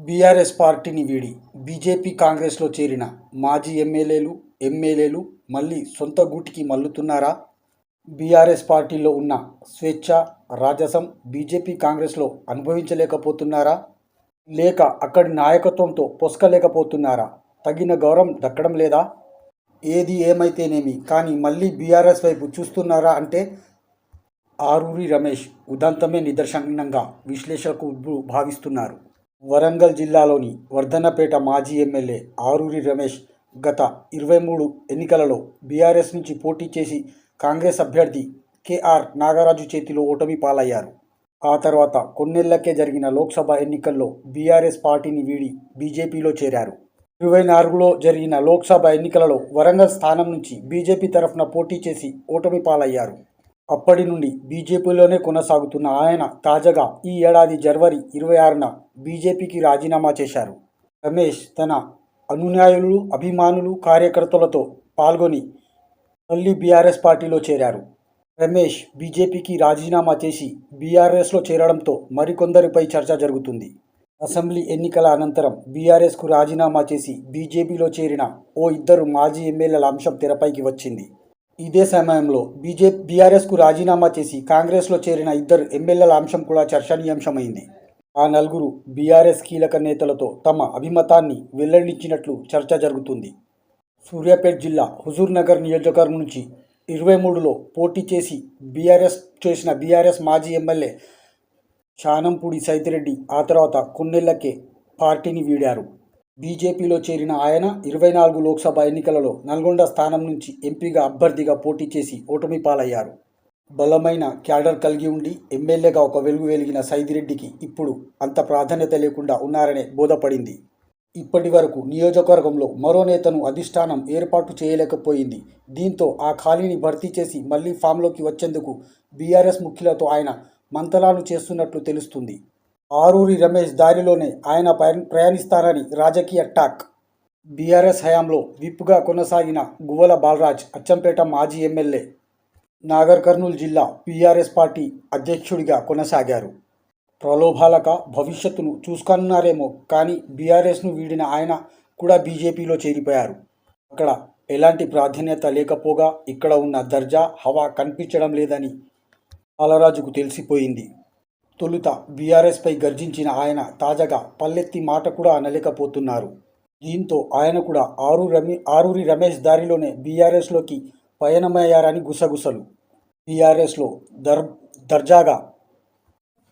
BRS పార్టీని వీడి BJP కాంగ్రెస్లో చేరిన మాజీ ఎమ్మెల్యేలు మళ్ళీ సొంత గూటికి మల్లుతున్నారా? బీఆర్ఎస్ పార్టీలో ఉన్న స్వేచ్ఛ, రాజసం బీజేపీ కాంగ్రెస్లో అనుభవించలేకపోతున్నారా? లేక అక్కడి నాయకత్వంతో పొసకలేకపోతున్నారా? తగిన గౌరవం దక్కడం లేదా? ఏది ఏమైతేనేమి కానీ మళ్ళీ బీఆర్ఎస్ వైపు చూస్తున్నారా అంటే ఆరూరి రమేష్ ఉదంతమే నిదర్శనంగా విశ్లేషకులు భావిస్తున్నారు. వరంగల్ జిల్లాలోని వర్ధన్నపేట మాజీ ఎమ్మెల్యే ఆరూరి రమేష్ గత 23 ఎన్నికలలో బీఆర్ఎస్ నుంచి పోటీ చేసి కాంగ్రెస్ అభ్యర్థి కేఆర్ నాగరాజు చేతిలో ఓటమి పాలయ్యారు. ఆ తర్వాత కొన్నేళ్లకే జరిగిన లోక్సభ ఎన్నికల్లో బీఆర్ఎస్ పార్టీని వీడి బీజేపీలో చేరారు. 24లో జరిగిన లోక్సభ ఎన్నికలలో వరంగల్ స్థానం నుంచి బీజేపీ తరఫున పోటీ చేసి ఓటమి పాలయ్యారు. అప్పటి నుండి బీజేపీలోనే కొనసాగుతున్న ఆయన తాజాగా ఈ ఏడాది జనవరి 26న బీజేపీకి రాజీనామా చేశారు. రమేష్ తన అనుయాయులు, అభిమానులు, కార్యకర్తలతో పాల్గొని మళ్ళీ బీఆర్ఎస్ పార్టీలో చేరారు. రమేష్ బీజేపీకి రాజీనామా చేసి బీఆర్ఎస్లో చేరడంతో మరికొందరిపై చర్చ జరుగుతుంది. అసెంబ్లీ ఎన్నికల అనంతరం బీఆర్ఎస్కు రాజీనామా చేసి బీజేపీలో చేరిన ఓ ఇద్దరు మాజీ ఎమ్మెల్యేల అంశం తెరపైకి వచ్చింది. ఇదే సమయంలో బీఆర్ఎస్కు రాజీనామా చేసి కాంగ్రెస్లో చేరిన ఇద్దరు ఎమ్మెల్యేల అంశం కూడా చర్చనీయాంశమైంది. ఆ నలుగురు బీఆర్ఎస్ కీలక నేతలతో తమ అభిమతాన్ని వెల్లడించినట్లు చర్చ జరుగుతుంది. సూర్యాపేట జిల్లా హుజూర్నగర్ నియోజకవర్గం నుంచి 23లో పోటీ చేసి బీఆర్ఎస్ మాజీ ఎమ్మెల్యే శానంపూడి సైదిరెడ్డి ఆ తర్వాత కొన్నేళ్లకే పార్టీని వీడారు. బీజేపీలో చేరిన ఆయన 24 లోక్సభ ఎన్నికలలో నల్గొండ స్థానం నుంచి ఎంపీగా అభ్యర్థిగా పోటీ చేసి ఓటమి పాలయ్యారు. బలమైన క్యాడర్ కలిగి ఉండి ఎమ్మెల్యేగా ఒక వెలుగు వెలిగిన సైదిరెడ్డికి ఇప్పుడు అంత ప్రాధాన్యత లేకుండా ఉన్నారనే బోధపడింది. ఇప్పటి వరకు నియోజకవర్గంలో మరో నేతను అధిష్టానం ఏర్పాటు చేయలేకపోయింది. దీంతో ఆ ఖాళీని భర్తీ చేసి మళ్లీ ఫామ్లోకి వచ్చేందుకు బీఆర్ఎస్ ముఖ్యులతో ఆయన మంతనాలు చేస్తున్నట్లు తెలుస్తుంది. ఆరూరి రమేష్ దారిలోనే ఆయన ప్రయాణిస్తారని రాజకీయ టాక్. బీఆర్ఎస్ హయాంలో విప్గా కొనసాగిన గువ్వల బాలరాజ్ అచ్చంపేట మాజీ ఎమ్మెల్యే, నాగర్ కర్నూలు జిల్లా బీఆర్ఎస్ పార్టీ అధ్యక్షుడిగా కొనసాగారు. ప్రలోభాలక భవిష్యత్తును చూసుకున్నారేమో కానీ బీఆర్ఎస్ను వీడిన ఆయన కూడా బీజేపీలో చేరిపోయారు. అక్కడ ఎలాంటి ప్రాధాన్యత లేకపోగా ఇక్కడ ఉన్న దర్జా హవా కనిపించడం లేదని బాలరాజుకు తెలిసిపోయింది. తొలుత బీఆర్ఎస్పై గర్జించిన ఆయన తాజాగా పల్లెత్తి మాట కూడా అనలేకపోతున్నారు. దీంతో ఆయన కూడా ఆరూరి రమేష్ దారిలోనే బీఆర్ఎస్లోకి పయనమయ్యారని గుసగుసలు. బీఆర్ఎస్లో దర్జాగా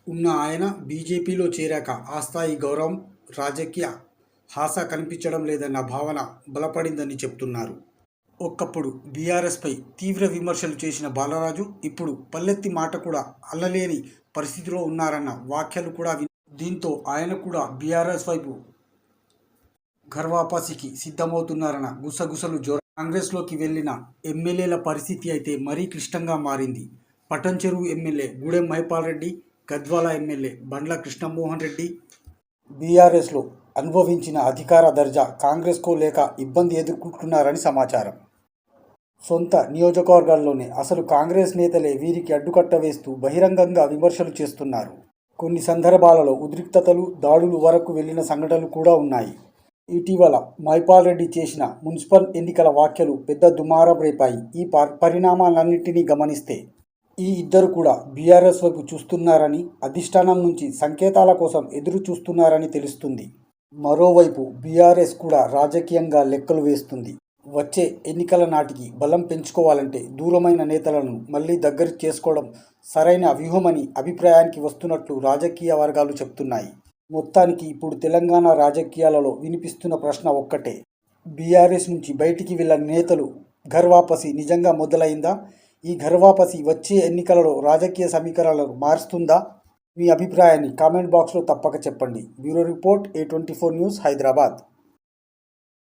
ఉన్న ఆయన బీజేపీలో చేరాక ఆ స్థాయి గౌరవం, రాజకీయ హాస కనిపించడం లేదన్న భావన బలపడిందని చెప్తున్నారు. ఒకప్పుడు బీఆర్ఎస్పై తీవ్ర విమర్శలు చేసిన బాలరాజు ఇప్పుడు పల్లెత్తి మాట కూడా అల్లలేని పరిస్థితిలో ఉన్నారన్న వ్యాఖ్యలు కూడా దీంతో ఆయన కూడా బీఆర్ఎస్ వైపు ఘర్వాపసికి సిద్ధమవుతున్నారన్న గుసగుసలు కాంగ్రెస్లోకి వెళ్లిన ఎమ్మెల్యేల పరిస్థితి అయితే మరీ క్లిష్టంగా మారింది. పటంచెరువు ఎమ్మెల్యే గూడెం మహిపాల్ రెడ్డి, గద్వాల ఎమ్మెల్యే బండ్ల కృష్ణమోహన్ రెడ్డి బీఆర్ఎస్లో అనుభవించిన అధికార దర్జా కాంగ్రెస్కో లేక ఇబ్బంది ఎదుర్కొంటున్నారని సమాచారం. సొంత నియోజకవర్గాల్లోనే అసలు కాంగ్రెస్ నేతలే వీరికి అడ్డుకట్ట వేస్తూ బహిరంగంగా విమర్శలు చేస్తున్నారు. కొన్ని సందర్భాలలో ఉద్రిక్తతలు, దాడులు వరకు వెళ్లిన సంఘటనలు కూడా ఉన్నాయి. ఇటీవల మహిపాల్ రెడ్డి చేసిన మున్సిపల్ ఎన్నికల వ్యాఖ్యలు పెద్ద దుమారం రేపాయి. ఈ పరిణామాలన్నింటినీ గమనిస్తే ఈ ఇద్దరు కూడా బీఆర్ఎస్ వైపు చూస్తున్నారని, అధిష్టానం నుంచి సంకేతాల కోసం ఎదురు చూస్తున్నారని తెలుస్తుంది. మరోవైపు బీఆర్ఎస్ కూడా రాజకీయంగా లెక్కలు వేస్తుంది. వచ్చే ఎన్నికల నాటికి బలం పెంచుకోవాలంటే దూరమైన నేతలను మళ్లీ దగ్గర చేసుకోవడం సరైన వ్యూహమని అభిప్రాయానికి వస్తున్నట్లు రాజకీయ వర్గాలు చెప్తున్నాయి. మొత్తానికి ఇప్పుడు తెలంగాణ రాజకీయాలలో వినిపిస్తున్న ప్రశ్న ఒక్కటే, బీఆర్ఎస్ నుంచి బయటికి వెళ్ళిన నేతలు ఘర్వాపసి నిజంగా మొదలైందా? ఈ ఘర్వాపసి వచ్చే ఎన్నికలలో రాజకీయ సమీకరణలను మారుస్తుందా? మీ అభిప్రాయాన్ని కామెంట్ బాక్స్లో తప్పక చెప్పండి. Bureau report A24 news, Hyderabad.